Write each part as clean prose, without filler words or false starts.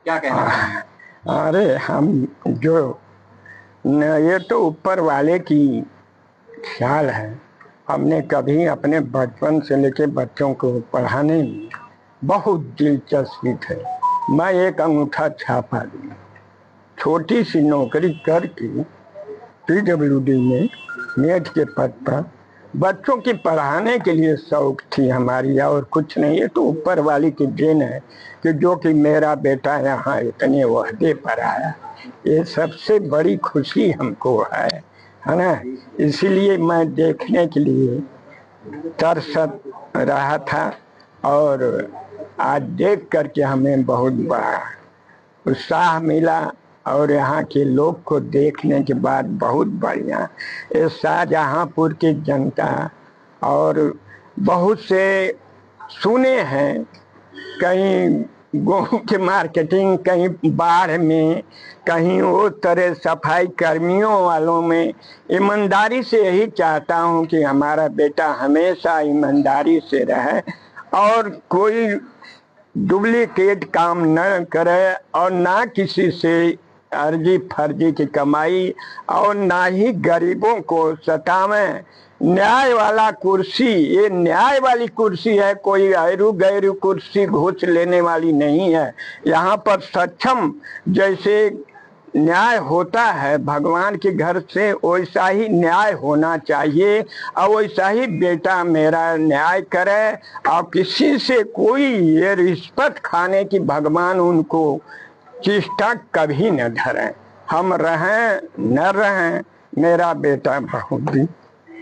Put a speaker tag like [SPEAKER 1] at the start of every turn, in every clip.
[SPEAKER 1] क्या कहना चाहेंगे?
[SPEAKER 2] अरे हम जो ये तो ऊपर वाले की ख्याल है। हमने कभी अपने बचपन से लेके बच्चों को पढ़ाने में बहुत दिलचस्पी है। मैं एक अंगूठा छाप आदमी, छोटी सी नौकरी करके पीडब्ल्यूडी में मेट के पद पर बच्चों की पढ़ाने के लिए शौक थी हमारी, और कुछ नहीं। है तो ऊपर वाली की देन है कि जो कि मेरा बेटा यहाँ इतने ओहदे पर आया, ये सबसे बड़ी खुशी हमको है ना। इसीलिए मैं देखने के लिए तरस रहा था, और आज देख करके हमें बहुत बड़ा उत्साह मिला। और यहाँ के लोग को देखने के बाद बहुत बढ़िया, ये शाहजहाँपुर की जनता और बहुत से सुने हैं, कहीं गेहूं की मार्केटिंग, कहीं बाढ़ में, कहीं वो तरह सफाई कर्मियों वालों में। ईमानदारी से यही चाहता हूँ कि हमारा बेटा हमेशा ईमानदारी से रहे और कोई डुप्लीकेट काम न करे, और ना किसी से अर्जी फर्जी की कमाई, और ना ही गरीबों को सतावे। न्याय वाला कुर्सी, ये न्याय वाली कुर्सी है, कोई गैरू गैरू कुर्सी घूस लेने वाली नहीं है। यहाँ पर सक्षम जैसे न्याय होता है भगवान के घर से, वैसा ही न्याय होना चाहिए, और वैसा ही बेटा मेरा न्याय करे। और किसी से कोई ये रिश्वत खाने की भगवान उनको चेष्टा कभी न धरें। हम रहें न रहें, मेरा बेटा बहुत भी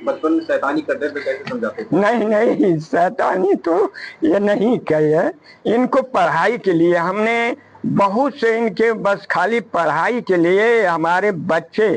[SPEAKER 1] बचपन में शैतानी करते थे, कैसे समझाते थे?
[SPEAKER 2] नहीं नहीं, शैतानी तो ये नहीं कही है। इनको पढ़ाई के लिए हमने बहुत से, इनके बस खाली पढ़ाई के लिए हमारे बच्चे।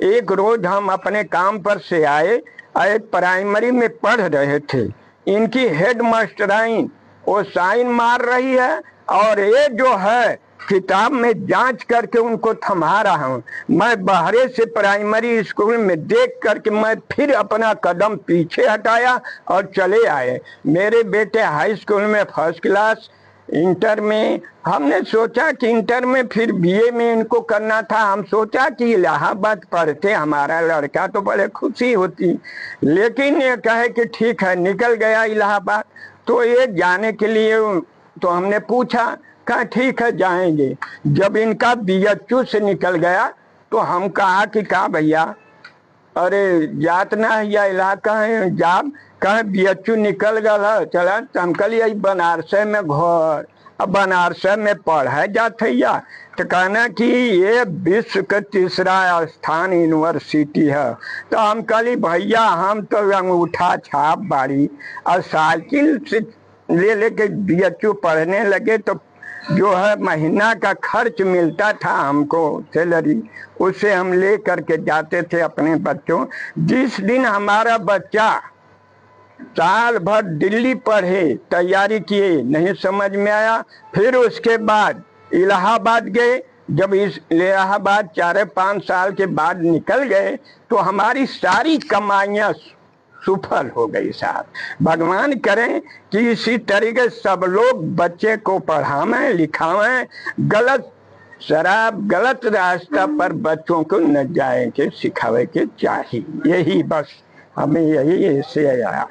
[SPEAKER 2] एक रोज हम अपने काम पर से आए, प्राइमरी में पढ़ रहे थे, इनकी हेड मास्टराइन वो साइन मार रही है, और ये जो है किताब में जांच करके उनको थमा रहा हूँ। मैं बाहरे से प्राइमरी स्कूल में देख करके मैं फिर अपना कदम पीछे हटाया और चले आए। मेरे बेटे हाई स्कूल में फर्स्ट क्लास, इंटर में हमने सोचा कि इंटर में फिर बीए में इनको करना था। हम सोचा कि इलाहाबाद पढ़ते हमारा लड़का तो बड़े खुशी होती, लेकिन ये कहे कि ठीक है निकल गया इलाहाबाद। तो ये जाने के लिए तो हमने पूछा, कहा ठीक है जाएंगे। जब इनका बीएचयू से निकल गया तो हम कहा कि कहा भैया, अरे जात ना है या इलाका है जाब, कहा बीएचयू निकल गया चला। हम कहलिए बनारस में घर, अब बनारस में पढ़े जाते या, तो कहना कि ये विश्व का तीसरा स्थान यूनिवर्सिटी है। तो हम कहली भैया हम तो अंगूठा छाप बाड़ी और साइकिल से ले लेके बीएचयू पढ़ने लगे, तो जो है महीना का खर्च मिलता था हमको सैलरी, उसे हम ले करके जाते थे अपने बच्चों। जिस दिन हमारा बच्चा साल भर दिल्ली पढ़े, तैयारी किए, नहीं समझ में आया, फिर उसके बाद इलाहाबाद गए। जब इस इलाहाबाद 4-5 साल के बाद निकल गए तो हमारी सारी कमाइयाँ सुफल हो गई साहब। भगवान करें कि इसी तरीके सब लोग बच्चे को पढ़ावें लिखावें, गलत शराब गलत रास्ता पर बच्चों को न जाए के सिखावे के चाहिए। यही बस हमें यही से आया।